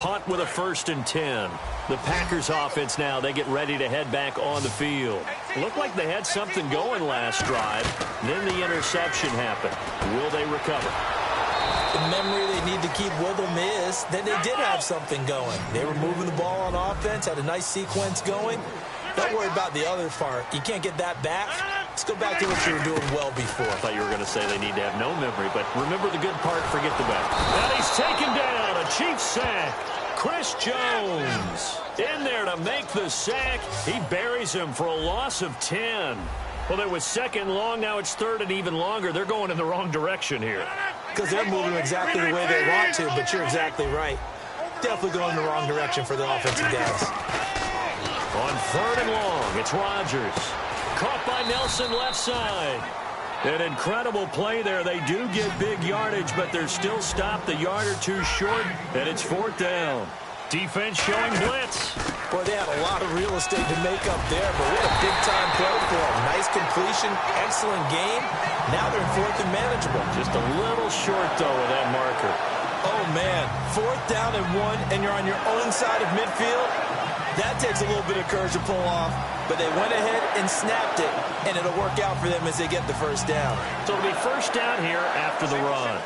Punt with a 1st and 10. The Packers offense now, they get ready to head back on the field. Looked like they had something going last drive. Then the interception happened. Will they recover? The memory they need to keep with them is that they did have something going. They were moving the ball on offense, had a nice sequence going. Don't worry about the other part. You can't get that back. Let's go back to what you were doing well before. I thought you were going to say they need to have no memory, but remember the good part, forget the bad. And he's taken down. A Chiefs sack. Chris Jones in there to make the sack. He buries him for a loss of 10. Well, it was 2nd long. Now it's 3rd and even longer. They're going in the wrong direction here. Because they're moving exactly the way they want to, but you're exactly right. Definitely going in the wrong direction for the offensive guys. On 3rd and long, it's Rodgers. Caught by Nelson left side. An incredible play there. They do get big yardage, but they're still stopped a yard or two short, and it's 4th down. Defense showing blitz. Boy, they had a lot of real estate to make up there, but what a big-time play for them. Nice completion, excellent game. Now they're in 4th and manageable. Just a little short, though, with that marker. Oh, man. 4th down and 1, and you're on your own side of midfield. That takes a little bit of courage to pull off, but they went ahead and snapped it, and it'll work out for them as they get the 1st down. So it'll be 1st down here after the run.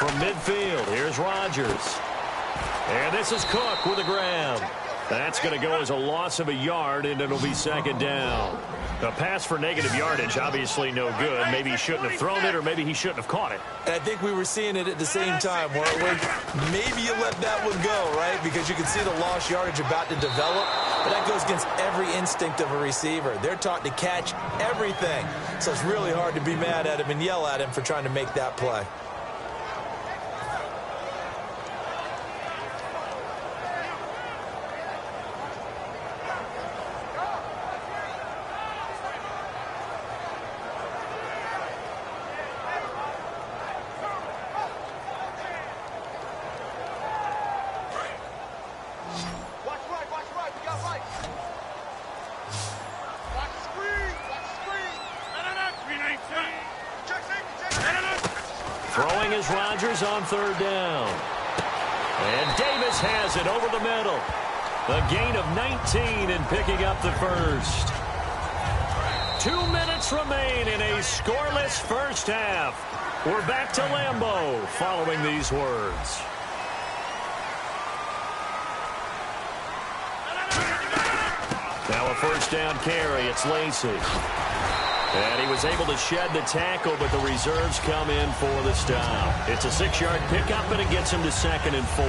From midfield, here's Rodgers. And this is Cook with the grab. That's going to go as a loss of a yard, and it'll be 2nd down. A pass for negative yardage, obviously no good. Maybe he shouldn't have thrown it, or maybe he shouldn't have caught it. And I think we were seeing it at the same time, weren't we? Maybe you let that one go, right? Because you can see the lost yardage about to develop. But that goes against every instinct of a receiver. They're taught to catch everything. So it's really hard to be mad at him and yell at him for trying to make that play. Throwing is Rodgers on 3rd down. And Davis has it over the middle. A gain of 19 and picking up the 1st. 2 minutes remain in a scoreless 1st half. We're back to Lambeau following these words. Now a 1st down carry. It's Lacey. And he was able to shed the tackle, but the reserves come in for the stop. It's a 6-yard pickup, and it gets him to 2nd and 4.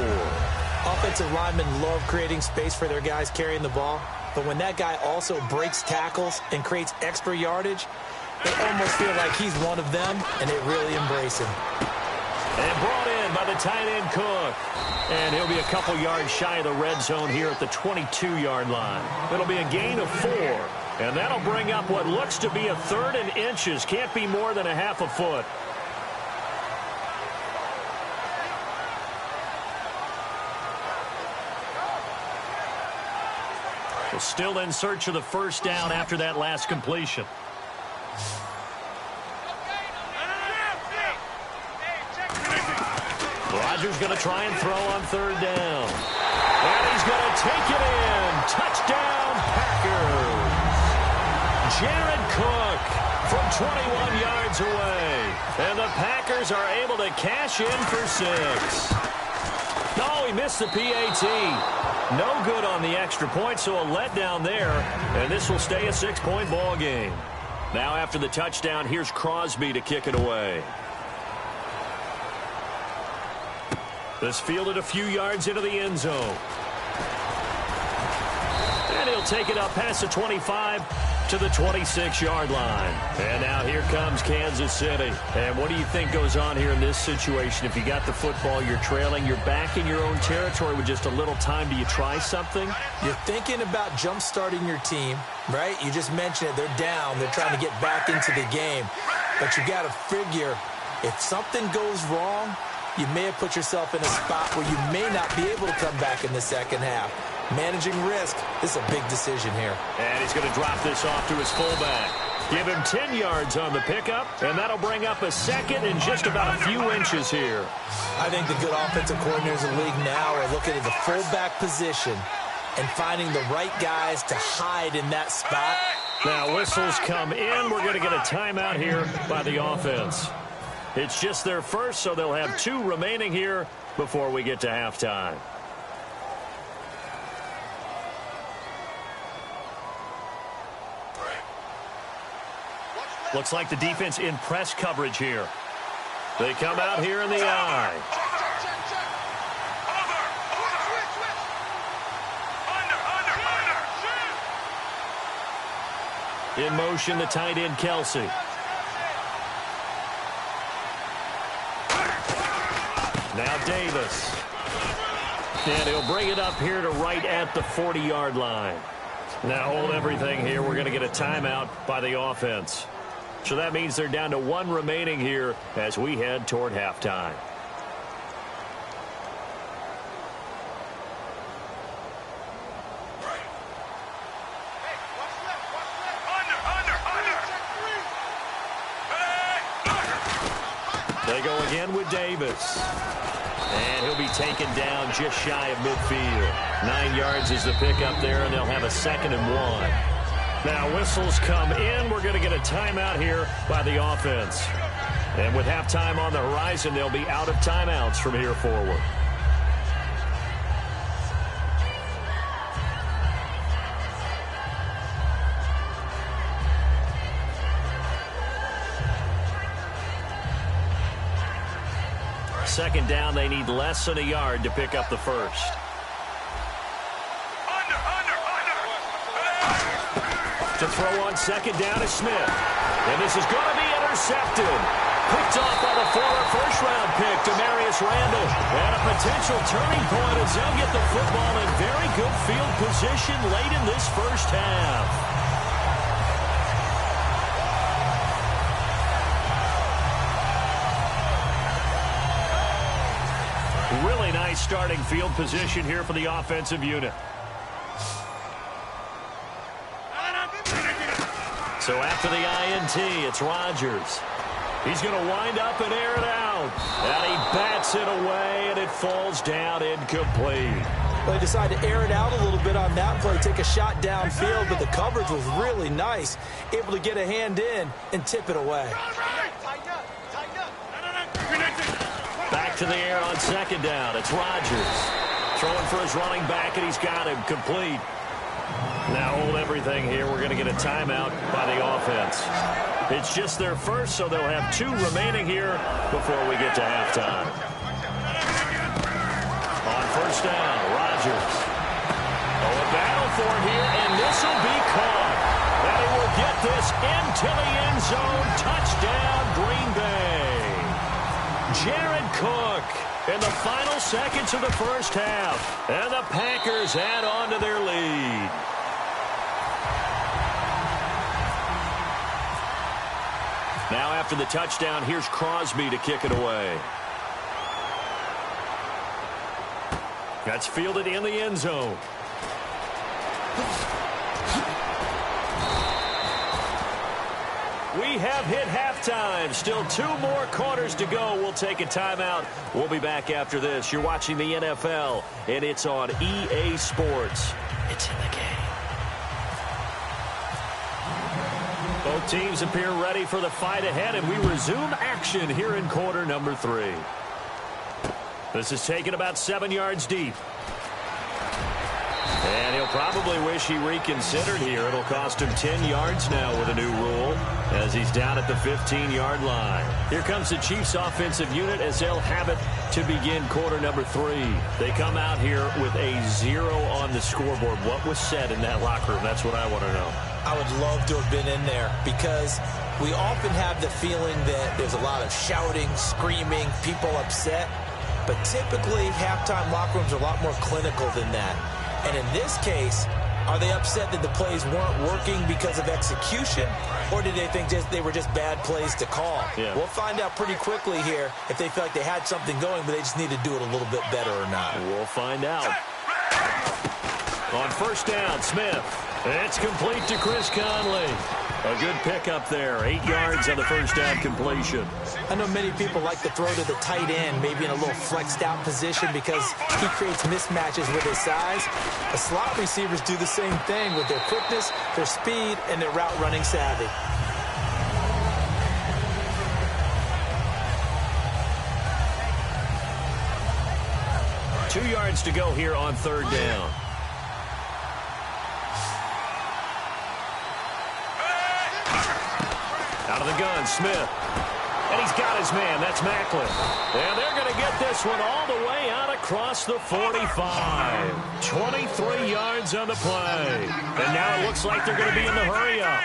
Offensive linemen love creating space for their guys carrying the ball, but when that guy also breaks tackles and creates extra yardage, they almost feel like he's one of them, and they really embrace him. And brought in by the tight end Cook. And he'll be a couple yards shy of the red zone here at the 22-yard line. It'll be a gain of 4. And that'll bring up what looks to be a 3rd and inches. Can't be more than a half a foot. So still in search of the 1st down after that last completion. Rodgers going to try and throw on 3rd down. And he's going to take it in. Touchdown, Packers. Jared Cook from 21 yards away. And the Packers are able to cash in for 6. No, he missed the PAT. No good on the extra point, so a letdown there. And this will stay a 6-point ball game. Now after the touchdown, here's Crosby to kick it away. This fielded a few yards into the end zone. And he'll take it up past the 25 to the 26-yard line. And now here comes Kansas City. And what do you think goes on here in this situation? If you got the football, you're trailing, you're back in your own territory with just a little time. Do you try something? You're thinking about jump-starting your team, right? You just mentioned it. They're down. They're trying to get back into the game. But you got to figure if something goes wrong, you may have put yourself in a spot where you may not be able to come back in the 2nd half. Managing risk, this is a big decision here. And he's going to drop this off to his fullback. Give him 10 yards on the pickup, and that'll bring up a second and just about a few inches here. I think the good offensive coordinators in the league now are looking at the fullback position and finding the right guys to hide in that spot. Now whistles come in. We're going to get a timeout here by the offense. It's just their first, so they'll have 2 remaining here before we get to halftime. Looks like the defense in press coverage here. They come out here in the eye. In motion, the tight end, Kelsey. Now Davis. And he'll bring it up here to right at the 40-yard line. Now hold everything here. We're going to get a timeout by the offense. So that means they're down to 1 remaining here as we head toward halftime. They go again with Davis. And he'll be taken down just shy of midfield. 9 yards is the pickup there, and they'll have a 2nd and 1. Now whistles come in. We're going to get a timeout here by the offense. And with halftime on the horizon, they'll be out of timeouts from here forward. Second down, they need less than a yard to pick up the first. To throw on second down is Smith. And this is going to be intercepted. Picked off by the former first-round pick, Demarius Randall. And a potential turning point as they'll get the football in very good field position late in this first half. Really nice starting field position here for the offensive unit. So after the INT, it's Rodgers. He's going to wind up and air it out. And he bats it away, and it falls down incomplete. Well, they decided to air it out a little bit on that play, take a shot downfield, but the coverage was really nice. Able to get a hand in and tip it away. Back to the air on second down. It's Rodgers. Throwing for his running back, and he's got him complete. Now hold everything here. We're going to get a timeout by the offense. It's just their first, so they'll have 2 remaining here before we get to halftime. On first down, Rodgers. Oh, a battle for it here, and this will be caught. And he will get this into the end zone. Touchdown, Green Bay. Jared Cook in the final seconds of the first half. And the Packers add on to their lead. Now after the touchdown, here's Crosby to kick it away. That's fielded in the end zone. We have hit halftime. Still 2 more quarters to go. We'll take a timeout. We'll be back after this. You're watching the NFL, and it's on EA Sports. It's in the game. Both teams appear ready for the fight ahead, and we resume action here in quarter number 3. This is taken about 7 yards deep. And he'll probably wish he reconsidered here. It'll cost him 10 yards now with a new rule as he's down at the 15-yard line. Here comes the Chiefs offensive unit as they'll have it to begin quarter number 3. They come out here with a 0 on the scoreboard. What was said in that locker room? That's what I want to know. I would love to have been in there because we often have the feeling that there's a lot of shouting, screaming, people upset. But typically, halftime locker rooms are a lot more clinical than that. And in this case, are they upset that the plays weren't working because of execution? Or did they think they were just bad plays to call? Yeah. We'll find out pretty quickly here if they feel like they had something going, but they just need to do it a little bit better or not. We'll find out. On first down, Smith. It's complete to Chris Conley. A good pickup there. 8 yards on the first down completion. I know many people like to throw to the tight end, maybe in a little flexed out position because he creates mismatches with his size. The slot receivers do the same thing with their quickness, their speed, and their route running savvy. Two yards to go here on third down. Out of the gun, Smith. And he's got his man. That's Macklin. And they're going to get this one all the way out across the 45. 23 yards on the play. And now it looks like they're going to be in the hurry-up.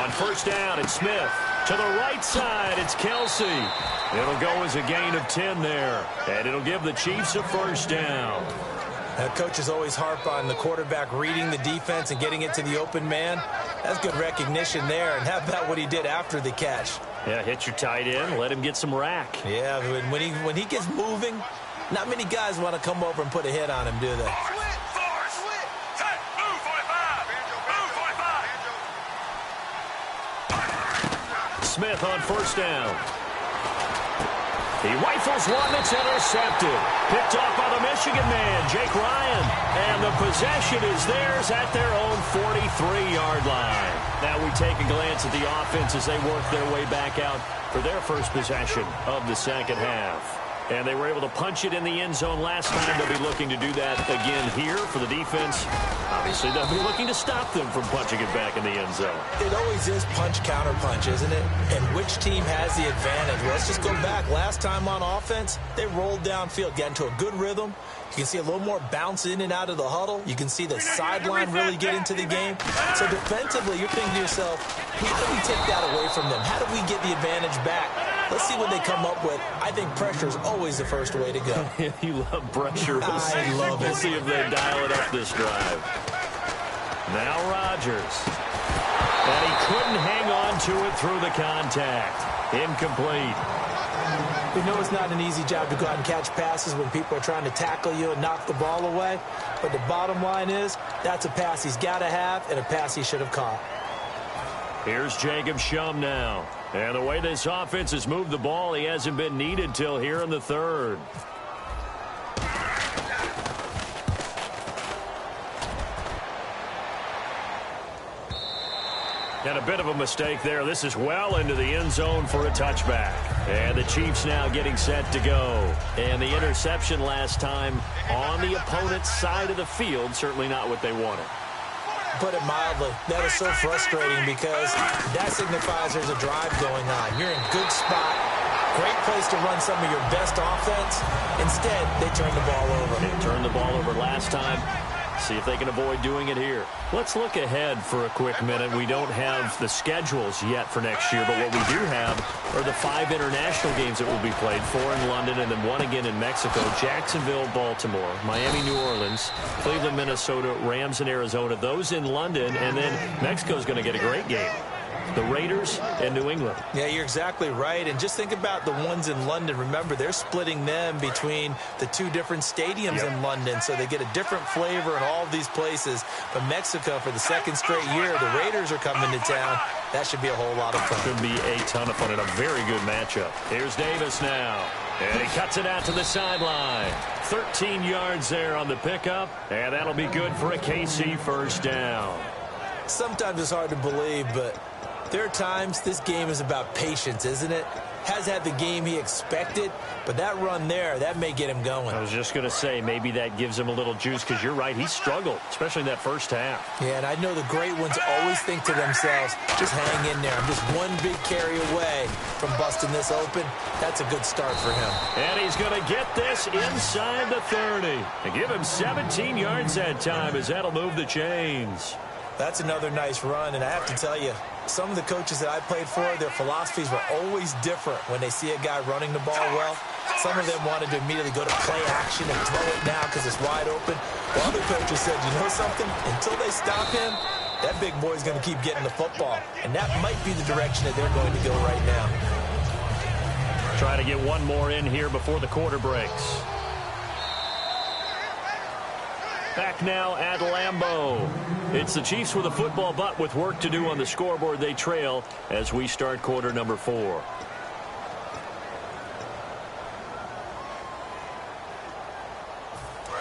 On first down, it's Smith. To the right side, it's Kelsey. It'll go as a gain of 10 there. And it'll give the Chiefs a first down. Coaches always harp on the quarterback reading the defense and getting it to the open man. That's good recognition there. And how about what he did after the catch? Yeah, hit your tight end, let him get some rack. Yeah, when he gets moving, not many guys want to come over and put a hit on him, do they? Smith on first down. He rifles one that's intercepted. Picked off by the Michigan man, Jake Ryan. And the possession is theirs at their own 43-yard line. Now we take a glance at the offense as they work their way back out for their first possession of the second half. And they were able to punch it in the end zone last time. They'll be looking to do that again here for the defense. Obviously, they'll be looking to stop them from punching it back in the end zone. It always is punch-counter-punch, isn't it? And which team has the advantage? Well, let's just go back. Last time on offense, they rolled downfield, got into a good rhythm. You can see a little more bounce in and out of the huddle. You can see the sideline really get into the game. So defensively, you're thinking to yourself, how do we take that away from them? How do we get the advantage back? Let's see what they come up with. I think pressure is always the first way to go. You love pressure. I love it. We'll see if they dial it up this drive. Now Rodgers. And he couldn't hang on to it through the contact. Incomplete. We know it's not an easy job to go out and catch passes when people are trying to tackle you and knock the ball away. But the bottom line is, that's a pass he's got to have and a pass he should have caught. Here's Jacob Shum now. And the way this offense has moved the ball, he hasn't been needed till here in the third. And a bit of a mistake there. This is well into the end zone for a touchback. And the Chiefs now getting set to go. And the interception last time on the opponent's side of the field, certainly not what they wanted. Put it mildly, that is so frustrating because that signifies there's a drive going on. You're in good spot, great place to run some of your best offense. Instead, they turn the ball over. They turned the ball over last time. See if they can avoid doing it here. Let's look ahead for a quick minute. We don't have the schedules yet for next year, but what we do have are the 5 international games that will be played, 4 in London and then 1 again in Mexico, Jacksonville, Baltimore, Miami, New Orleans, Cleveland, Minnesota, Rams, and Arizona. Those in London, and then Mexico's going to get a great game. The Raiders and New England. Yeah, you're exactly right. And just think about the ones in London. Remember, they're splitting them between the 2 different stadiums in London, so they get a different flavor in all of these places. But Mexico, for the 2nd straight year, the Raiders are coming to town. That should be a whole lot of fun. Should be a ton of fun and a very good matchup. Here's Davis now. And he cuts it out to the sideline. 13 yards there on the pickup, and that'll be good for a KC first down. Sometimes it's hard to believe, but there are times this game is about patience, isn't it? Has had the game he expected, but that run there, that may get him going. I was just going to say, maybe that gives him a little juice, because you're right, he struggled, especially in that first half. Yeah, and I know the great ones always think to themselves, just hang in there. I'm just one big carry away from busting this open. That's a good start for him. And he's going to get this inside the 30. And give him 17 yards that time, as that'll move the chains. That's another nice run, and I have to tell you, some of the coaches that I played for, their philosophies were always different when they see a guy running the ball well. Some of them wanted to immediately go to play action and throw it now because it's wide open. While other coaches said, you know something? Until they stop him, that big boy's going to keep getting the football. And that might be the direction that they're going to go right now. Try to get one more in here before the quarter breaks. Back now at Lambeau. It's the Chiefs with a football, but with work to do on the scoreboard, they trail as we start quarter number 4.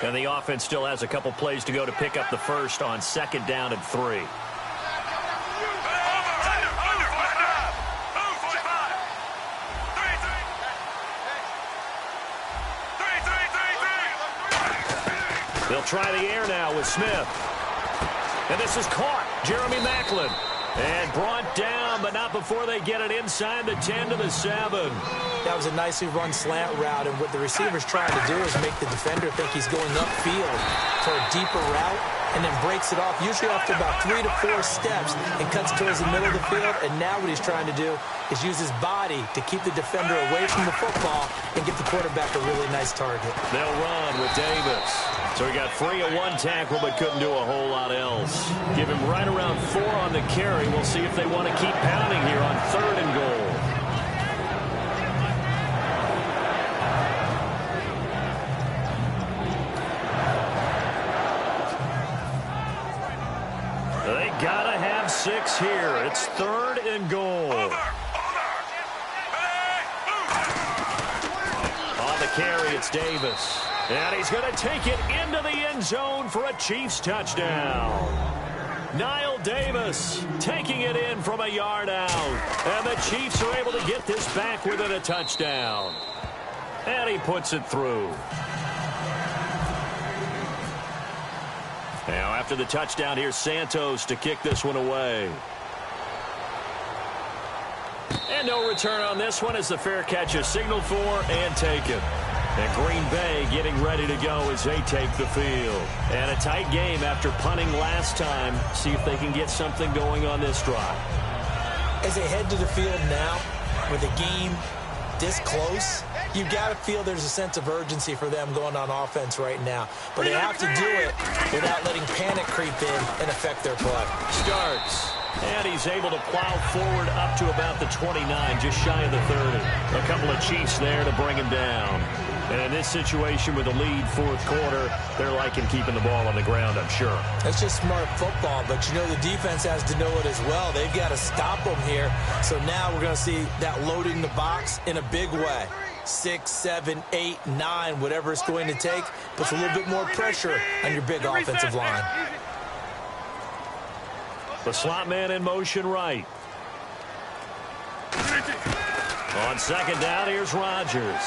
And the offense still has a couple plays to go to pick up the first on 2nd down and 3. They'll try the air now with Smith. And this is caught. Jeremy Maclin. And brought down, but not before they get it inside the 10 to the 7. That was a nicely run slant route, and what the receiver's trying to do is make the defender think he's going upfield for a deeper route, and then breaks it off, usually after about 3 to 4 steps, and cuts towards the middle of the field. And now what he's trying to do is use his body to keep the defender away from the football and get the quarterback a really nice target. They'll run with Davis. So he got free of 1 tackle, but couldn't do a whole lot else. Give him right around 4 on the carry. We'll see if they want to keep pounding here on 3rd and goal. They gotta have 6 here. It's 3rd and goal. On the carry, it's Davis. And he's going to take it into the end zone for a Chiefs touchdown. Niall Davis taking it in from a yard out. And the Chiefs are able to get this back within a touchdown. And he puts it through. Now after the touchdown, here's Santos to kick this one away. And no return on this one as the fair catch is signaled for and taken. And Green Bay getting ready to go as they take the field. And a tight game after punting last time. See if they can get something going on this drive. As they head to the field now, with the game this close, you've got to feel there's a sense of urgency for them going on offense right now. But they have to do it without letting panic creep in and affect their play. Starts. And he's able to plow forward up to about the 29, just shy of the 30. A couple of Chiefs there to bring him down. And in this situation with a lead 4th quarter, they're liking keeping the ball on the ground, I'm sure. That's just smart football, but you know the defense has to know it as well. They've got to stop them here. So now we're going to see that loading the box in a big way. 6, 7, 8, 9, whatever it's going to take, puts a little bit more pressure on your big offensive line. The slot man in motion right. On 2nd down, here's Rodgers.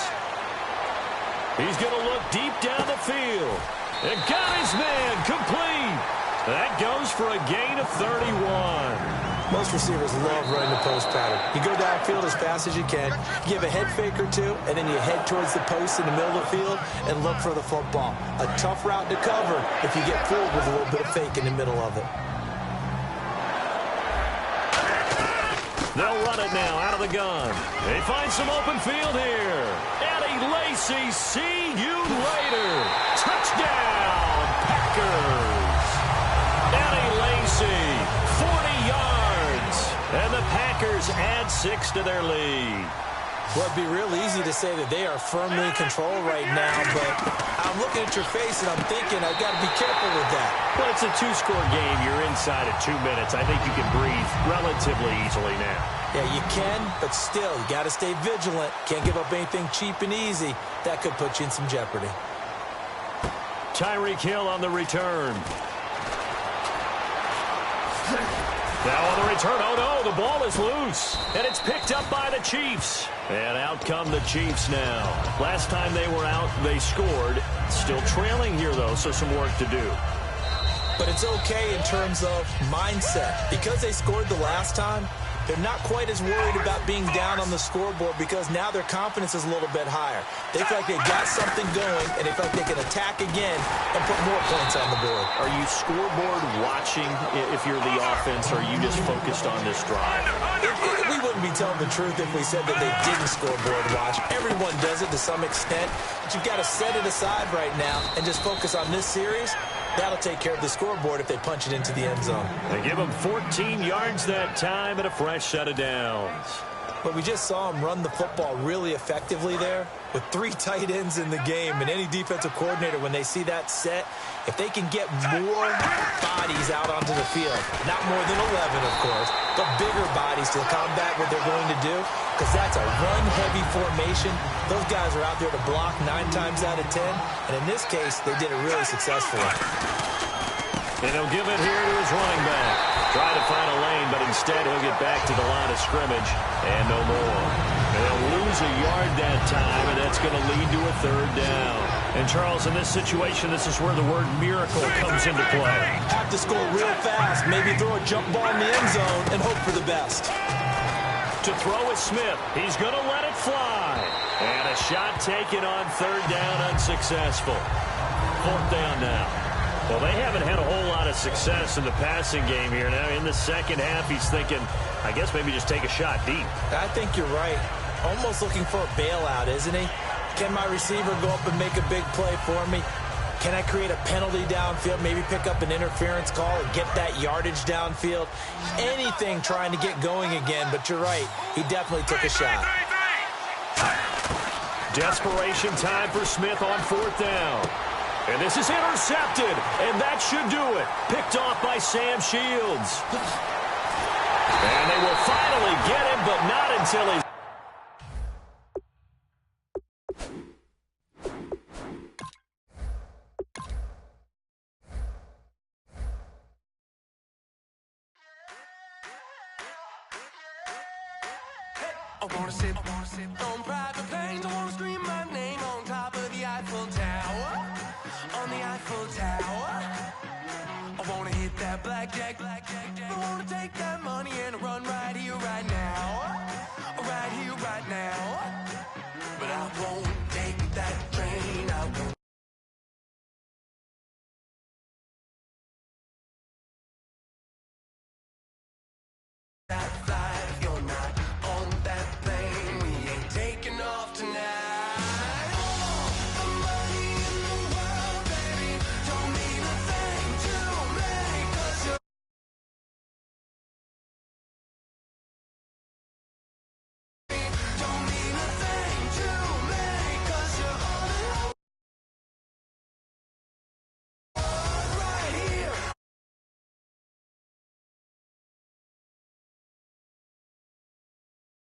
He's going to look deep down the field. And got his man complete. That goes for a gain of 31. Most receivers love running the post pattern. You go downfield as fast as you can, give a head fake or two, and then you head towards the post in the middle of the field and look for the football. A tough route to cover if you get fooled with a little bit of fake in the middle of it. They'll run it now out of the gun. They find some open field here. Eddie Lacy, see you later. Touchdown, Packers. Eddie Lacy, 40 yards. And the Packers add 6 to their lead. Well, it'd be real easy to say that they are firmly in control right now, but I'm looking at your face and I'm thinking I've got to be careful with that. Well, it's a 2-score game. You're inside at 2 minutes. I think you can breathe relatively easily now. Yeah, you can, but still, you got to stay vigilant. Can't give up anything cheap and easy. That could put you in some jeopardy. Tyreek Hill on the return. Now on the return, oh no, the ball is loose. And it's picked up by the Chiefs. And out come the Chiefs now. Last time they were out, they scored. Still trailing here, though, so some work to do. But it's okay in terms of mindset. Because they scored the last time, they're not quite as worried about being down on the scoreboard because now their confidence is a little bit higher. They feel like they got something going, and they feel like they can attack again and put more points on the board. Are you scoreboard watching if you're the offense, or are you just focused on this drive? We wouldn't be telling the truth if we said that they didn't scoreboard watch. Everyone does it to some extent, but you've got to set it aside right now and just focus on this series. That'll take care of the scoreboard if they punch it into the end zone. They give them 14 yards that time and a fresh set of downs. But we just saw him run the football really effectively there with 3 tight ends in the game. And any defensive coordinator, when they see that set, if they can get more bodies out onto the field, not more than 11, of course, but bigger bodies to combat what they're going to do, because that's a run-heavy formation. Those guys are out there to block 9 times out of 10. And in this case, they did it really successfully. And he'll give it here to his running back. Try to find a lane, but instead he'll get back to the line of scrimmage and no more. And they'll lose a yard that time, and that's going to lead to a 3rd down. And, Charles, in this situation, this is where the word miracle comes into play. Have to score real fast, maybe throw a jump ball in the end zone and hope for the best. To throw is Smith. He's going to let it fly. And a shot taken on 3rd down, unsuccessful. 4th down now. Well, they haven't had a whole lot of success in the passing game here. Now, in the second half, he's thinking, I guess maybe just take a shot deep. I think you're right. Almost looking for a bailout, isn't he? Can my receiver go up and make a big play for me? Can I create a penalty downfield, maybe pick up an interference call and get that yardage downfield? Anything trying to get going again, but you're right. He definitely took a shot. Desperation time for Smith on 4th down. And this is intercepted, and that should do it. Picked off by Sam Shields. And they will finally get him, but not until he's... I wanna sit on private planes. I wanna scream my name on top of the Eiffel Tower. On the Eiffel Tower. I wanna hit that blackjack. I wanna take that money and run right here, right now.